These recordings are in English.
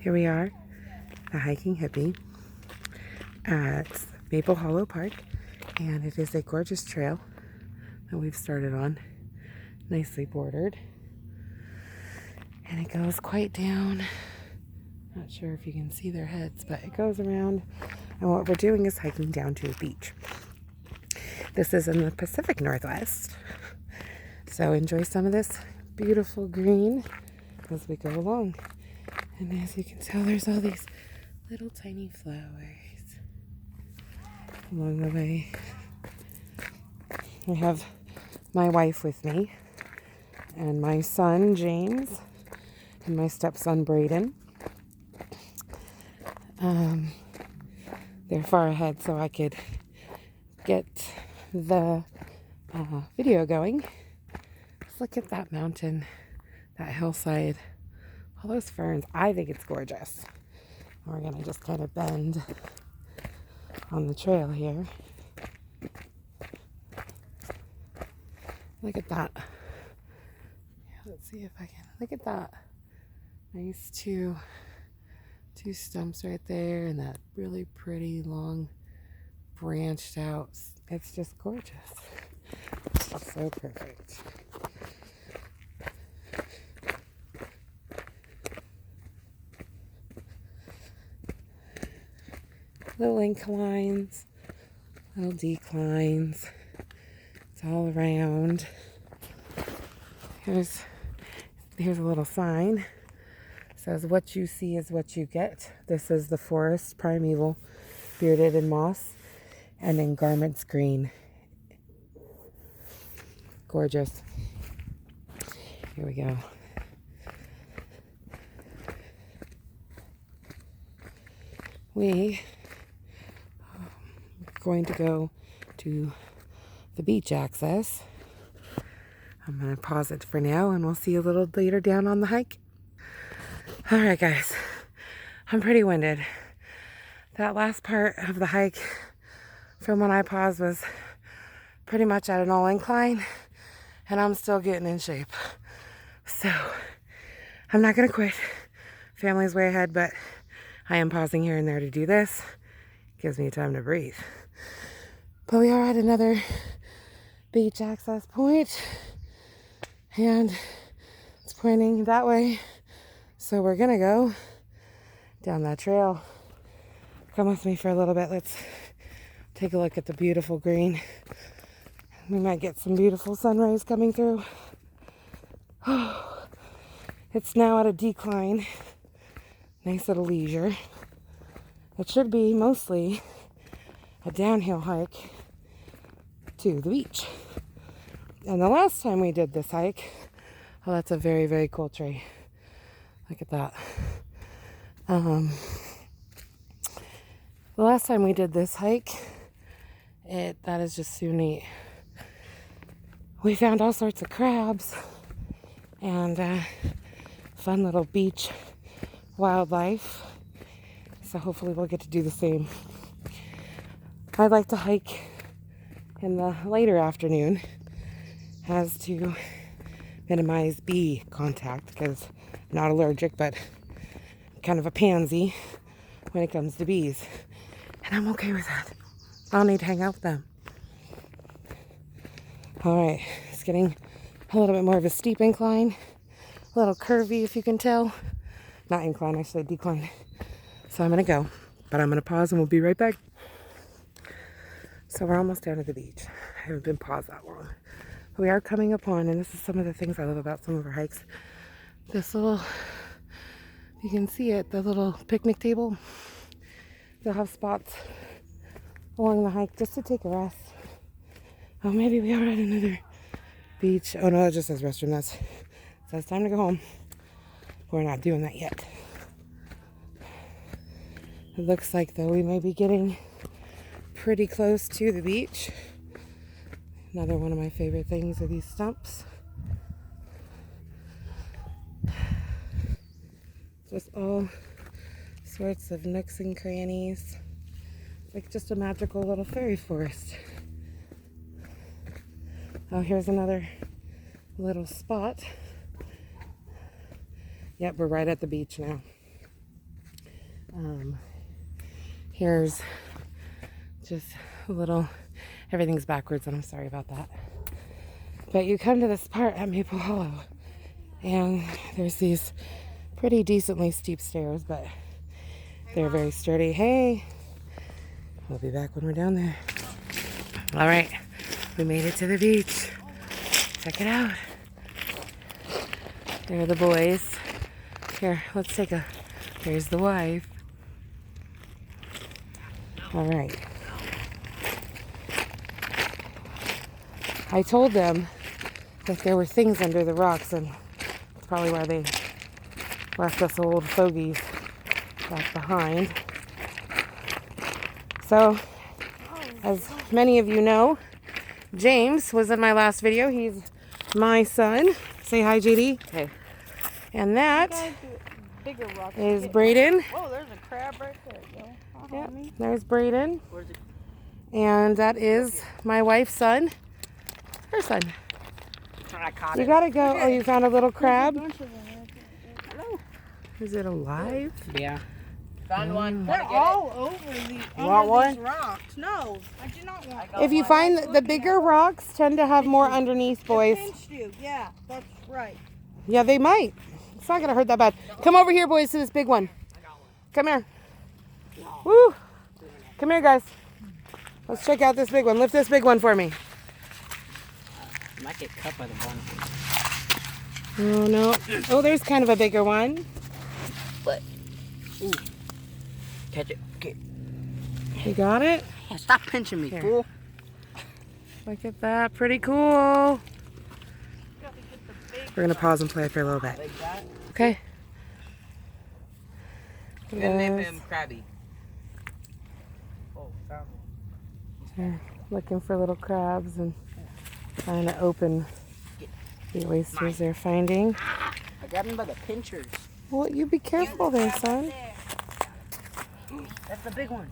Here we are, the hiking hippie at Maple Hollow Park, and it is a gorgeous trail that we've started on, nicely bordered, and it goes quite down. Not sure if you can see their heads, but it goes around, and what we're doing is hiking down to a beach. This is in the Pacific Northwest, so enjoy some of this beautiful green as we go along. And as you can tell, there's all these little tiny flowers along the way. I have my wife with me, and my son, James, and my stepson, Braden. They're far ahead, so I could get the video going. Just look at that mountain, that hillside, all those ferns. I think it's gorgeous. We're going to just kind of bend on the trail here. Look at that. Let's see if I can. Look at that. Nice two stumps right there, and that really pretty long branched out. It's just gorgeous. It's so perfect. Little inclines, little declines. It's all around. Here's a little sign. It says, "What you see is what you get." This is the forest primeval, bearded in moss and in garments green. Gorgeous. Here we go. We are going to go to the beach access. I'm going to pause it for now, and we'll see you a little later down on the hike. All right, guys. I'm pretty winded. That last part of the hike from when I paused was pretty much at an all incline, and I'm still getting in shape. So I'm not going to quit. Family's way ahead, but I am pausing here and there to do this. Gives me time to breathe. But we are at another beach access point, and it's pointing that way. So we're gonna go down that trail. Come with me for a little bit. Let's take a look at the beautiful green. We might get some beautiful sunrise coming through. It's now at a decline. Nice little leisure. It should be mostly a downhill hike to the beach. And the last time we did this hike, oh, that's a very, very cool tree. Look at that. The last time we did this hike, that is just so neat. We found all sorts of crabs and fun little beach wildlife. So hopefully we'll get to do the same. I like to hike in the later afternoon as to minimize bee contact, because I'm not allergic, but I'm kind of a pansy when it comes to bees. And I'm okay with that. I don't need to hang out with them. Alright, it's getting a little bit more of a steep incline. A little curvy, if you can tell. Not incline, I said decline. So I'm going to go. But I'm going to pause and we'll be right back. So we're almost down to the beach. I haven't been paused that long. We are coming upon, and this is some of the things I love about some of our hikes. This little, you can see it, the little picnic table. They'll have spots along the hike just to take a rest. Oh, maybe we are at another beach. Oh no, it just says restroom. It says time to go home. We're not doing that yet. It looks like, though, we may be getting pretty close to the beach. Another one of my favorite things are these stumps. Just all sorts of nooks and crannies. It's like just a magical little fairy forest. Oh, here's another little spot. Yep, we're right at the beach now. Here's just a little, everything's backwards and I'm sorry about that. But you come to this part at Maple Hollow and there's these pretty decently steep stairs, but they're very sturdy. Hey, we'll be back when we're down there. All right, we made it to the beach. Check it out. There are the boys. Here, let's take a, there's the wife. All right. I told them that there were things under the rocks, and that's probably why they left us old fogies back behind. So, as many of you know, James was in my last video. He's my son. Say hi, JD. Hey. And that is Brayden. Oh, there's a crab right there. Yeah, there's Brayden. And that is my wife's son. Her son. I caught You it. gotta go. Oh, you found a little crab? Hello. Is it alive? Yeah. Found one. They're all over these rocks. No, I do not want If you find the bigger rocks tend to have more underneath, boys. It pinched you. Yeah, that's right. Yeah, they might. It's not gonna hurt that bad. Come over here, boys, to this big one. Come here. Woo! Come here, guys. Let's check out this big one. Lift this big one for me. Might get cut by the bun. Oh, no. Oh, there's kind of a bigger one. But, ooh. Catch it. Okay. You got it? Yeah, stop pinching me, fool. Look at that. Pretty cool. We're going to pause and play for a little bit. Like that? Okay. We're gonna name him Krabby. Oh, found They're looking for little crabs and trying to open the oysters they're finding. I grabbed him by the pinchers. Well, you be careful there, son. That's the big one.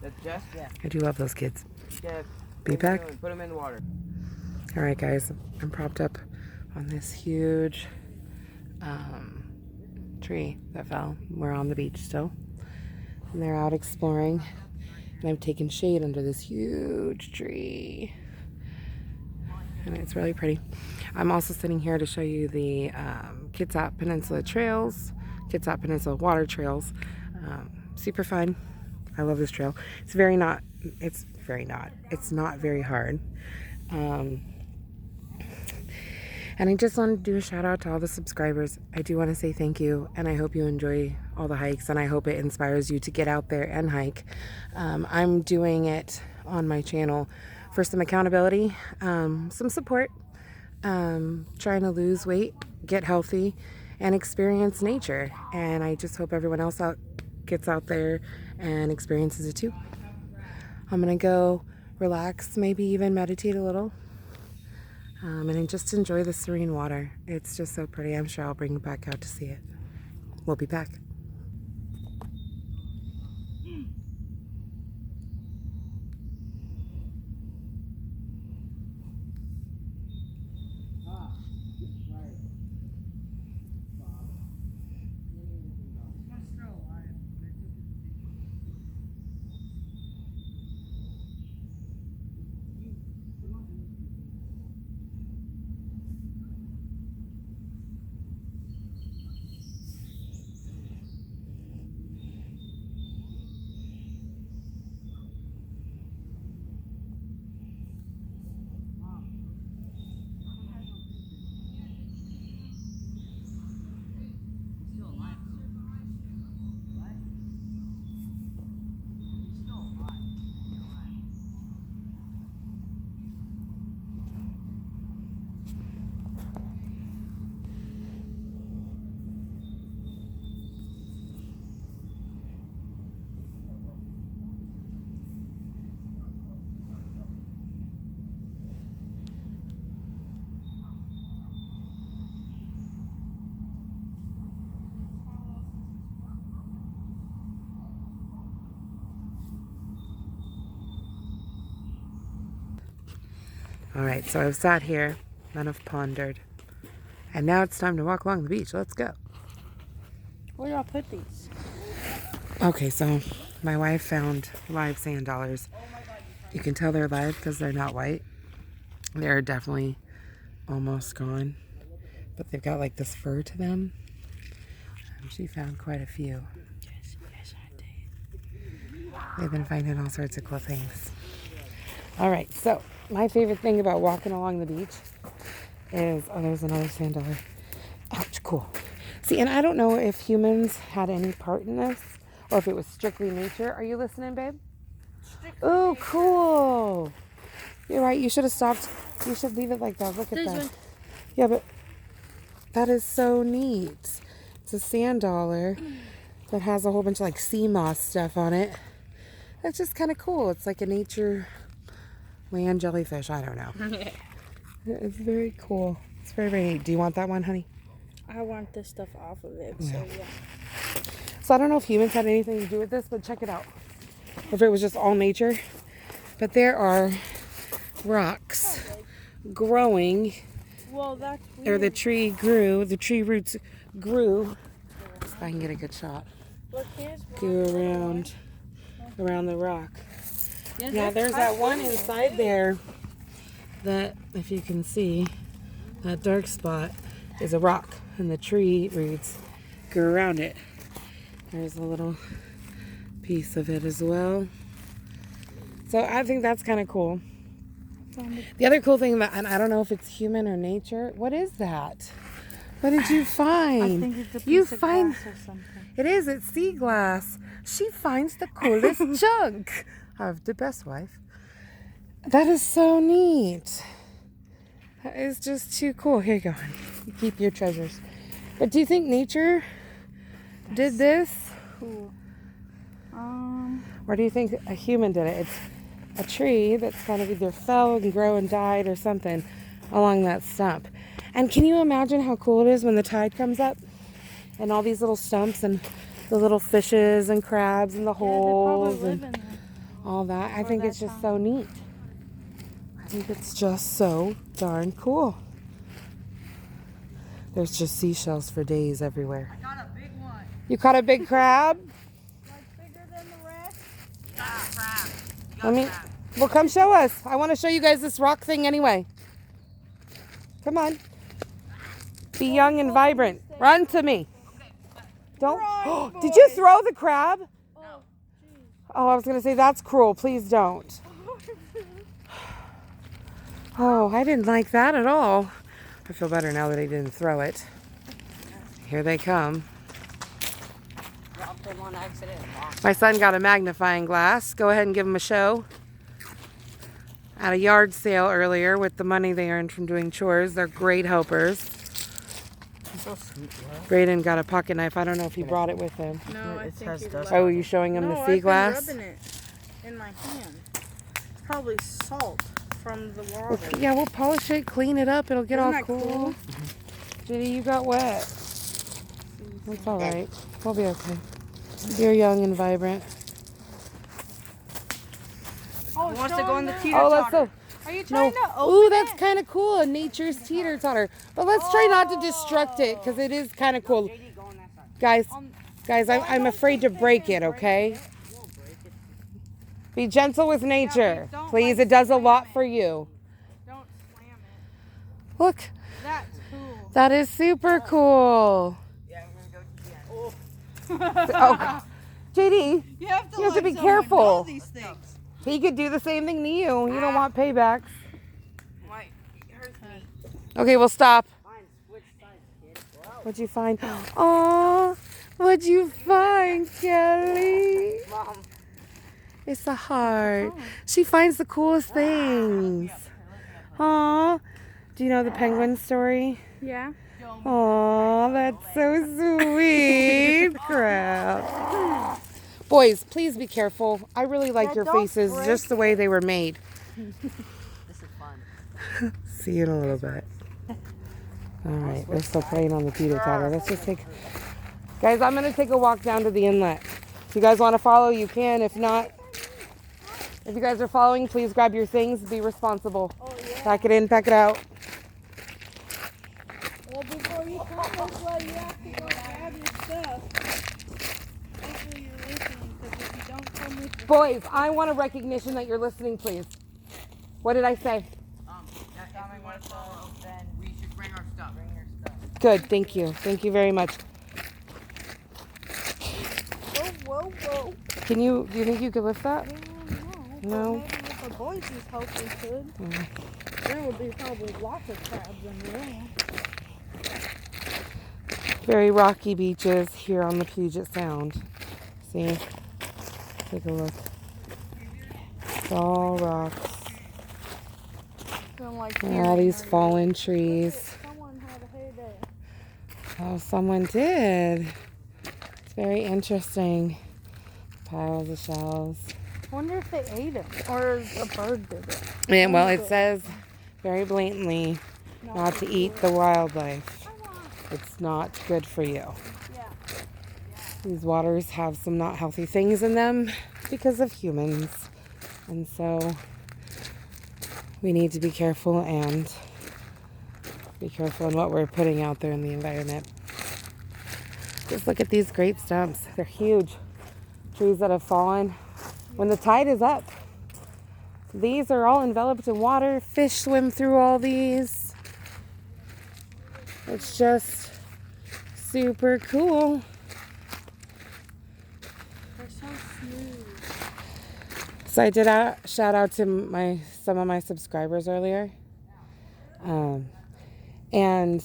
That's Jess? Yeah. I do love those kids. Jeff. Be back. Put him in the water. All right, guys. I'm propped up on this huge tree that fell. We're on the beach still. And they're out exploring. And I've taken shade under this huge tree. And it's really pretty. I'm also sitting here to show you the Kitsap Peninsula trails, Kitsap Peninsula water trails. Super fun. I love this trail. It's not very hard. And I just wanted to do a shout out to all the subscribers. I do want to say thank you, and I hope you enjoy all the hikes, and I hope it inspires you to get out there and hike. I'm doing it on my channel for some accountability, some support, trying to lose weight, get healthy, and experience nature. And I just hope everyone else gets out there and experiences it too. I'm gonna go relax, maybe even meditate a little, and just enjoy the serene water. It's just so pretty. I'm sure I'll bring you back out to see it. We'll be back. All right, so I've sat here and I've pondered, and now it's time to walk along the beach. Let's go. Where do I put these? Okay, so my wife found live sand dollars. You can tell they're live because they're not white. They're definitely almost gone, but they've got like this fur to them. And she found quite a few. They've been finding all sorts of cool things. All right, so my favorite thing about walking along the beach is, oh, there's another sand dollar. Ouch, cool. See, and I don't know if humans had any part in this or if it was strictly nature. Are you listening, babe? Oh, cool. You're right. You should have stopped. You should leave it like that. Look at that. Yeah, but that is so neat. It's a sand dollar that has a whole bunch of like sea moss stuff on it. That's just kind of cool. It's like a nature land jellyfish. I don't know. It's very cool. It's very, very neat. Do you want that one, honey? I want this stuff off of it, so yeah. So I don't know if humans had anything to do with this, but check it out. If it was just all nature. But there are rocks growing. Well, that's weird. Or the tree roots grew. If I can get a good shot. Look, here's Go around the rock. Now there's that one inside there that, if you can see, that dark spot is a rock, and the tree roots go around it. There's a little piece of it as well. So I think that's kind of cool. The other cool thing about, and I don't know if it's human or nature. What is that? What did you find? I think it's a piece of glass or something. It is. It's sea glass. She finds the coolest junk. I have the best wife. That is so neat. That is just too cool. Here you go. You keep your treasures. But do you think nature did this? Cool. Or do you think a human did it? It's a tree that's kind of either fell and grow and died or something along that stump. And can you imagine how cool it is when the tide comes up and all these little stumps and the little fishes and crabs and the holes and all that? I think it's just so neat. I think it's just so darn cool. There's just seashells for days everywhere. I got a big one. You caught a big crab? Like bigger than the rest? Yeah, crab. I mean, well, come show us. I want to show you guys this rock thing anyway. Come on. Be young and vibrant. Run to me. Don't. Did you throw the crab? Oh, I was going to say that's cruel. Please don't. Oh, I didn't like that at all. I feel better now that I didn't throw it. Here they come. Dropped them on accident. My son got a magnifying glass. Go ahead and give him a show. At a yard sale earlier with the money they earned from doing chores. They're great helpers. So sweet, Braden got a pocket knife. I don't know if he brought it with him. No, I think he left. Oh, are you showing him the sea glass? I've been rubbing it in my hand. It's probably salt from the water. Yeah, we'll polish it, clean it up. It'll get Isn't all that cool. JD, you got wet. That's all right. We'll be okay. You're young and vibrant. Oh, He wants to go on the teeter Oh, let's go. Are you trying to open Ooh, that's it? kind of cool. A nature's teeter-totter. But let's try not to destruct it because it is kind of cool. Guys, I'm afraid to break it, okay? Be gentle with nature. Please, it does a lot for you. Don't slam it. Look, That's cool. that is super cool. Yeah, I'm gonna go. Oh, JD, You have to, You have to let be someone careful. know these things. he could do the same thing to you. You don't want paybacks. Might hurt me. Okay, we'll stop. What'd you find? Oh, what'd you find, Kelly? Mom. It's a heart. She finds the coolest things. Aw. Do you know the penguin story? Yeah. Aw, that's so sweet. Crap. Boys, please be careful. I really like your faces just the way they were made. This is fun. See you in a little bit. All right, we're still playing on the teeter-totter. Let's just take... Guys, I'm going to take a walk down to the inlet. If you guys want to follow, you can. If not, if you guys are following, please grab your things. Be responsible. Oh, yeah. Pack it in, pack it out. Well, before you come this way, you have to go grab your stuff. Hopefully you're listening. Boys, I want a recognition that you're listening, please. What did I say? We should bring our stuff. Good, thank you. Thank you very much. Whoa, whoa. Do you think you could lift that? No. No. But maybe with the boys' help we could. There would be probably lots of crabs in there. Very rocky beaches here on the Puget Sound. See? Take a look. It's all rocks. Like And all these fallen trees. Someone had a heyday. Oh, someone did. It's very interesting. Piles of shells. I wonder if they ate it or a bird did it. And well, it says very blatantly not to eat the wildlife. It's not good for you. Yeah. These waters have some not healthy things in them because of humans. And so we need to be careful and be careful in what we're putting out there in the environment. Just look at these great stumps. They're huge. Trees that have fallen when the tide is up. These are all enveloped in water. Fish swim through all these. It's just super cool. They're so smooth. So I did a shout out to some of my subscribers earlier. And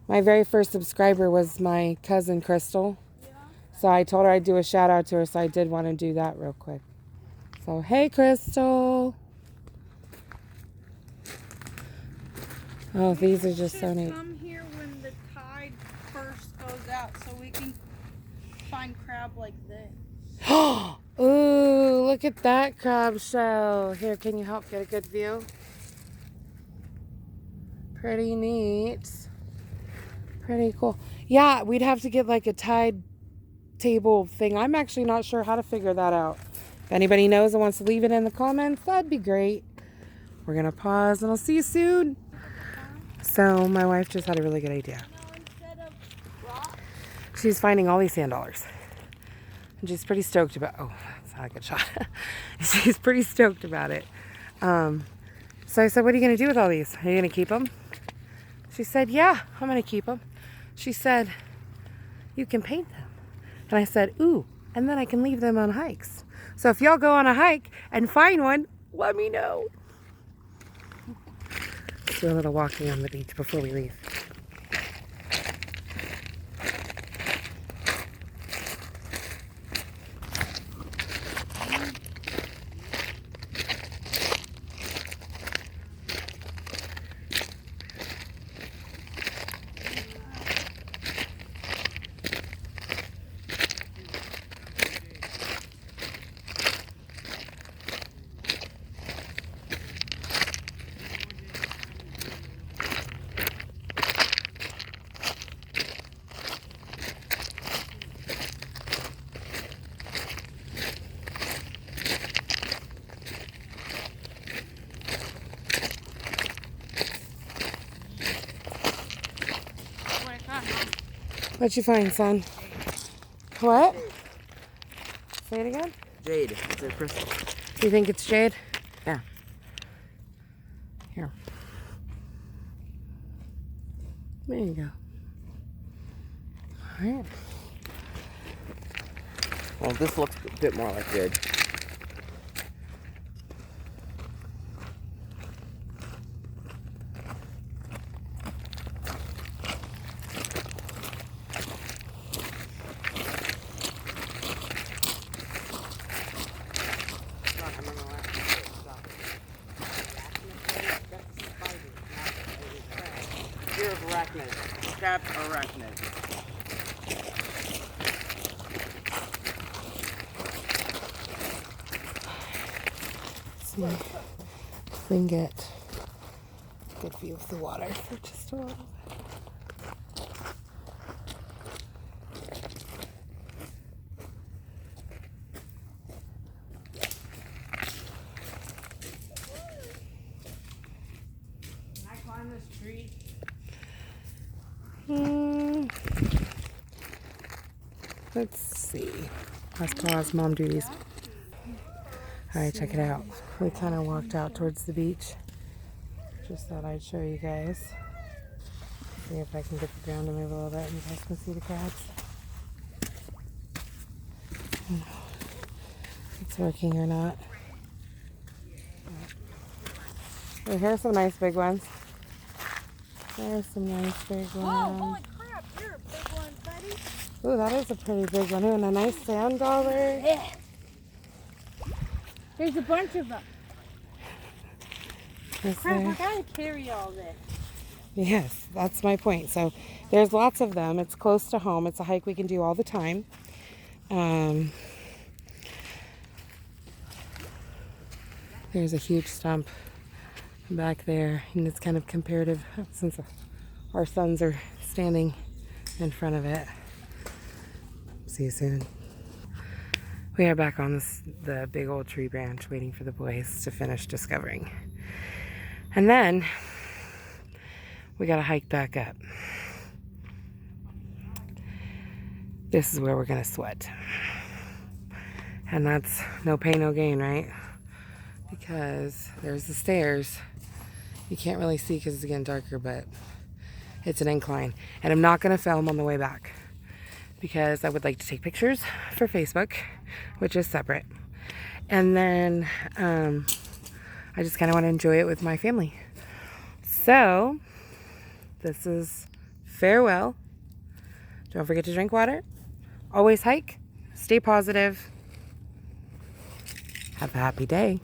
my very first subscriber was my cousin Crystal. So I told her I'd do a shout out to her, so I did want to do that real quick. So hey Crystal. Oh, these are just so neat. Come here when the tide first goes out so we can find crab like this. Ooh, look at that crab shell. Here, can you help get a good view? Pretty neat. Pretty cool. Yeah, we'd have to get like a tide table thing. I'm actually not sure how to figure that out. If anybody knows and wants to leave it in the comments, that'd be great. We're going to pause and I'll see you soon. So my wife just had a really good idea. She's finding all these sand dollars. And she's pretty stoked about, oh, that's not a good shot. She's pretty stoked about it. So I said, what are you going to do with all these? Are you going to keep them? She said, yeah, I'm going to keep them. She said, you can paint them. And I said, ooh, and then I can leave them on hikes. So if y'all go on a hike and find one, let me know. Let's do a little walking on the beach before we leave. What'd you find, son? What? Say it again? Jade. It's a crystal. Do you think it's jade? Yeah. Here. There you go. All right. Well, this looks a bit more like jade. Fear of arachnids. Crabs are arachnids. See if we can get a good view of the water for just a little bit. Can I climb this tree? Let's see. Let's pause. Mom, do these. All right, check it out. We kind of walked out towards the beach. Just thought I'd show you guys. See if I can get the ground to move a little bit and you guys can see the crabs. If it's working or not. Oh, here's some nice big ones. There's some nice big Whoa, ones. holy crap, you're a big one, buddy. Ooh, that is a pretty big one. Ooh, and a nice sand dollar. Yeah. There's a bunch of them. Crap, I gotta carry all this. Yes, that's my point. So there's lots of them. It's close to home. It's a hike we can do all the time. There's a huge stump back there, and it's kind of comparative since our sons are standing in front of it. See you soon. We are back on the big old tree branch waiting for the boys to finish discovering. And then we got to hike back up. This is where we're going to sweat. And that's no pain, no gain, right? Because there's the stairs. You can't really see because it's getting darker, but it's an incline. And I'm not going to film on the way back because I would like to take pictures for Facebook, which is separate. And then I just kind of want to enjoy it with my family. So this is farewell. Don't forget to drink water. Always hike. Stay positive. Have a happy day.